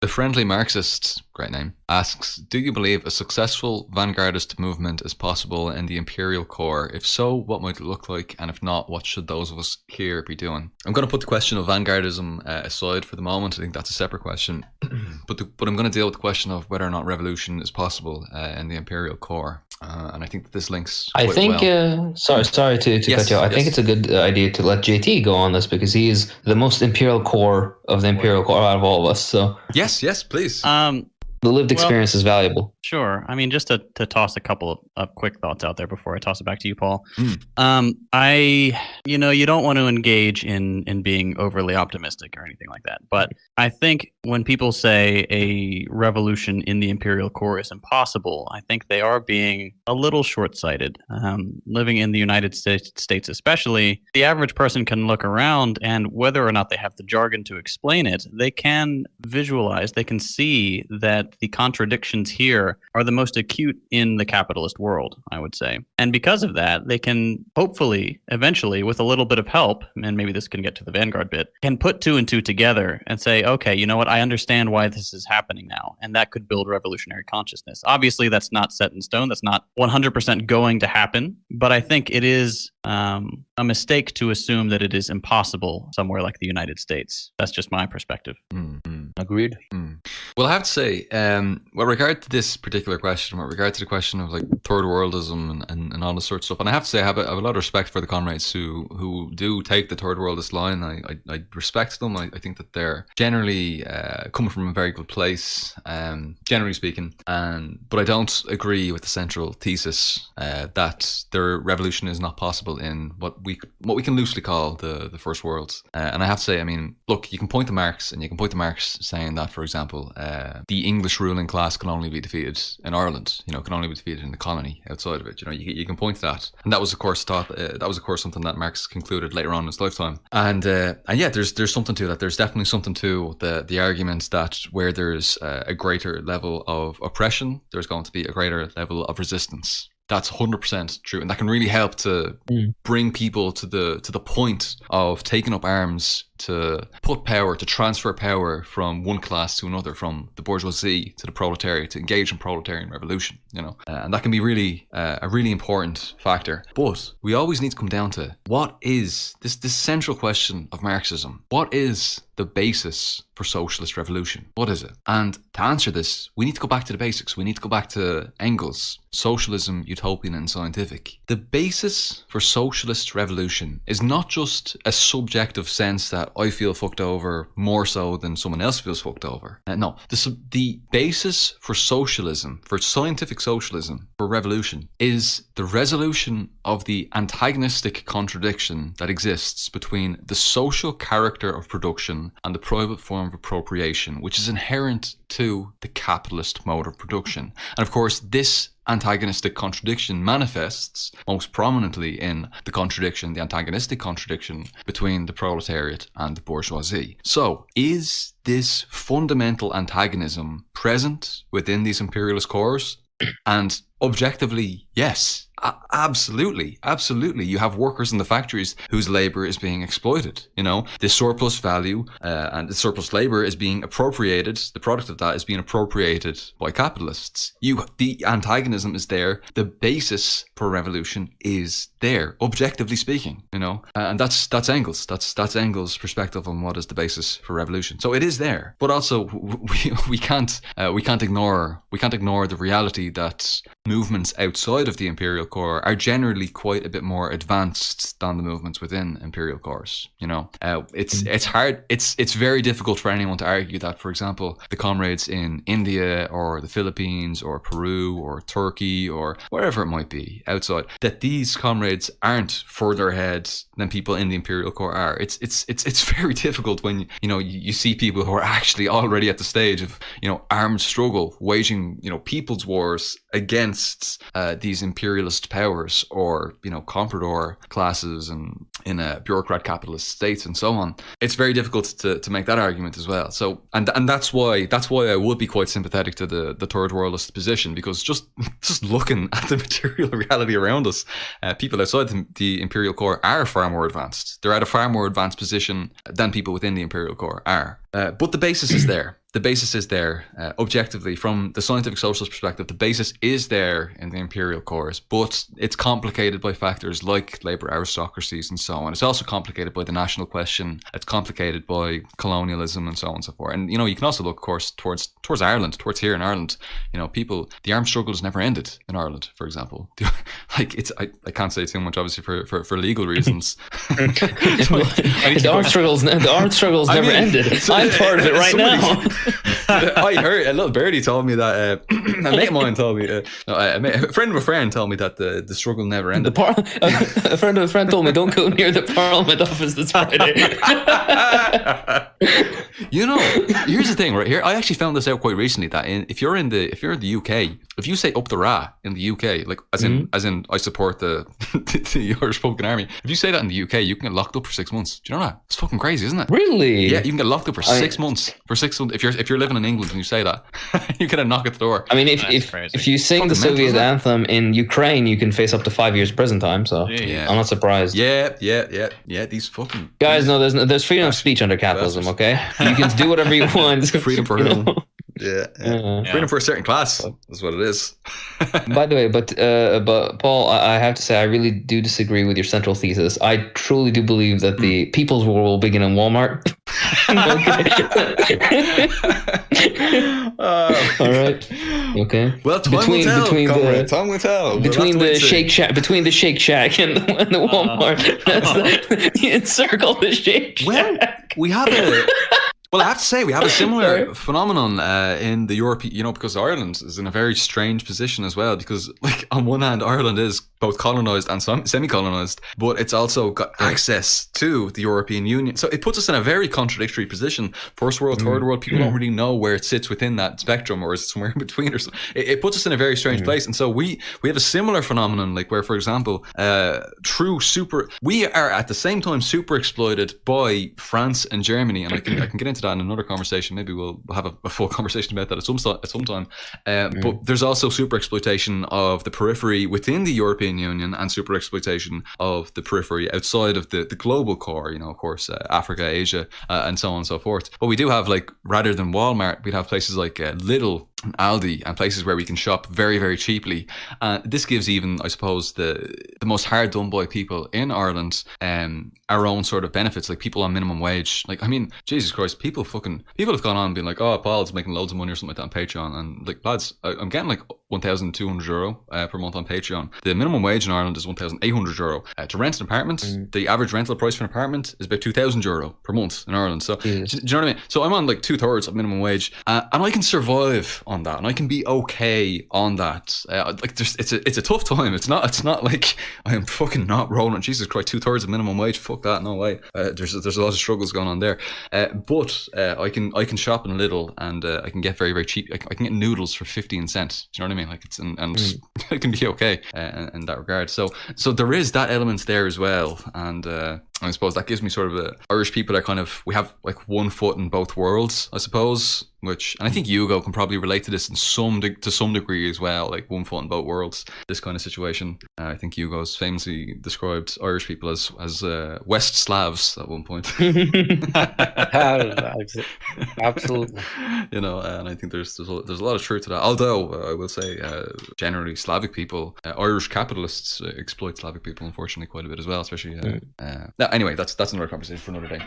The Friendly Marxist, great name, asks, do you believe a successful vanguardist movement is possible in the imperial core? If so, what might it look like? And if not, what should those of us here be doing? I'm going to put the question of vanguardism aside for the moment. I think that's a separate question. but I'm going to deal with the question of whether or not revolution is possible in the imperial core. And I think that this links quite well. Sorry to cut you off. I think it's a good idea to let JT go on this because he's the most imperial core of the imperial core out of all of us. So yes, please. The lived experience is valuable. Sure. I mean, just to toss a couple of quick thoughts out there before I toss it back to you, Paul. You don't want to engage in being overly optimistic or anything like that. But I think when people say a revolution in the imperial core is impossible, I think they are being a little short-sighted. Living in the United States especially, the average person can look around and whether or not they have the jargon to explain it, they can visualize, they can see that the contradictions here are the most acute in the capitalist world, I would say. And because of that, they can hopefully, eventually, with a little bit of help, and maybe this can get to the vanguard bit, can put two and two together and say, okay, you know what, I understand why this is happening now. And that could build revolutionary consciousness. Obviously, that's not set in stone. That's not 100% going to happen. But I think it is a mistake to assume that it is impossible somewhere like the United States. That's just my perspective. Agreed. Well, I have to say, with regard to this particular question, with regard to the question of like third worldism and all this sort of stuff, and I have to say, I have a lot of respect for the comrades who do take the third worldist line. I respect them. I think that they're generally coming from a very good place, generally speaking. But I don't agree with the central thesis that the revolution is not possible in what we can loosely call the first world. And I have to say, I mean, look, you can point to Marx, and you can point to Marx saying that, for example, the English ruling class can only be defeated in Ireland, can only be defeated in the colony outside of it. You can point to that. And that was, of course, something that Marx concluded later on in his lifetime. And yeah, there's something to that. There's definitely something to the argument that where there's a greater level of oppression, there's going to be a greater level of resistance. That's 100% true, and that can really help to bring people to the point of taking up arms to put power, to transfer power from one class to another, from the bourgeoisie to the proletariat, to engage in proletarian revolution. And that can be really a really important factor. But we always need to come down to what is this central question of Marxism? What is the basis for socialist revolution? What is it? And to answer this, we need to go back to the basics. We need to go back to Engels, socialism, utopian and scientific. The basis for socialist revolution is not just a subjective sense that I feel fucked over more so than someone else feels fucked over. No, the basis for socialism, for scientific socialism, for revolution, is the resolution of the antagonistic contradiction that exists between the social character of production and the private form of appropriation, which is inherent to the capitalist mode of production. And of course, this antagonistic contradiction manifests most prominently in the antagonistic contradiction between the proletariat and the bourgeoisie. So, is this fundamental antagonism present within these imperialist cores? And objectively, yes. Absolutely. You have workers in the factories whose labor is being exploited. The surplus value and the surplus labor is being appropriated. The product of that is being appropriated by capitalists. The antagonism is there. The basis for revolution is there, objectively speaking. And that's Engels. That's Engels' perspective on what is the basis for revolution. So it is there, but also we can't ignore the reality that movements outside of the imperial core are generally quite a bit more advanced than the movements within imperial cores. It's hard. It's very difficult for anyone to argue that, for example, the comrades in India or the Philippines or Peru or Turkey or wherever it might be outside, that these comrades aren't further ahead than people in the imperial core are. It's very difficult when you see people who are actually already at the stage of armed struggle, waging people's wars against these imperialist powers or comprador classes and in a bureaucrat capitalist states and so on. It's very difficult to make that argument as well. So and that's why I would be quite sympathetic to the third worldist position, because just looking at the material reality around us, people outside the imperial core are far more advanced. They're at a far more advanced position than people within the imperial core are. But the basis is there. the basis is there objectively from the scientific socialist perspective. The basis is there in the imperial cores, but it's complicated by factors like labor aristocracies and so on. It's also complicated by the national question. It's complicated by colonialism and so on and so forth. And you know, you can also look, of course, towards Ireland, towards here in Ireland. You know, the armed struggle has never ended in Ireland, for example. Like I can't say too much, obviously, for legal reasons. The armed struggles never ended. I'm part of it right now. I heard a little birdie told me that a mate of mine told me, a friend of a friend told me that the struggle never ended. A friend of a friend told me, don't go near the Parliament office this Friday. You know, here's the thing right here. I actually found this out quite recently that if you're in the UK, if you say up the Ra in the UK, like as in I support the Irish Republican Army. If you say that in the UK, you can get locked up for 6 months. Do you know that? It's fucking crazy, isn't it? Really? Yeah, you can get locked up for 6 months. For 6 months, if you're living in England and you say that, you get a knock at the door. I mean, if you sing the Soviet anthem in Ukraine, you can face up to 5 years prison time. So yeah. I'm not surprised. Yeah. These fucking guys, no, there's freedom of speech under capitalism. Okay, you can do whatever you want. Freedom for whom? Yeah. Freedom for a certain class. That's what it is. By the way, but Paul, I have to say, I really do disagree with your central thesis. I truly do believe that the people's war will begin in Walmart. All right. Okay. Well, time will tell. Between the Shake Shack and the Walmart, that's you encircle the Shake Shack. Well, I have to say, we have a similar phenomenon in the Europe, you know, because Ireland is in a very strange position as well, because, like, on one hand, Ireland is both colonised and semi-colonised, but it's also got access to the European Union. So it puts us in a very contradictory position. First world, third world, people don't really know where it sits within that spectrum, or is it somewhere in between or something. It puts us in a very strange place. And so we have a similar phenomenon, like where, for example, we are at the same time super exploited by France and Germany, and I can get into that in another conversation. Maybe we'll have a full conversation about that at some time. But there's also super exploitation of the periphery within the European Union and super exploitation of the periphery outside of the global core, you know, of course, Africa, Asia, and so on and so forth. But we do have, like, rather than Walmart, we'd have places like Lidl and Aldi and places where we can shop very, very cheaply. This gives even, I suppose, the most hard done by people in Ireland our own sort of benefits, like people on minimum wage. Like, I mean, Jesus Christ, people have gone on and been like, oh, Paul's making loads of money or something like that on Patreon, and like, lads, I'm getting like €1,200 per month on Patreon. The minimum wage in Ireland is €1,800. To rent an apartment, the average rental price for an apartment is about €2,000 per month in Ireland. So do you know what I mean? So I'm on like 2/3 of minimum wage, and I can survive on that, and I can be okay on that. Like, it's a tough time. It's not like I am fucking not rolling. Jesus Christ, 2/3 of minimum wage. Fuck that, no way. There's a lot of struggles going on there. But I can shop in Lidl, and I can get very, very cheap. I can get noodles for 15 cents. Do you know what I mean? Like, it's and I can be okay in that regard. So there is that element there as well, and I suppose that gives me sort of Irish people are we have like one foot in both worlds, I suppose. And I think Hugo can probably relate to this to some degree as well, like one foot in both worlds, this kind of situation. I think Hugo's famously described Irish people as West Slavs at one point. Absolutely. You know, and I think there's a lot of truth to that. Although I will say, generally Slavic people, Irish capitalists exploit Slavic people, unfortunately, quite a bit as well, especially. Anyway, that's another conversation for another day.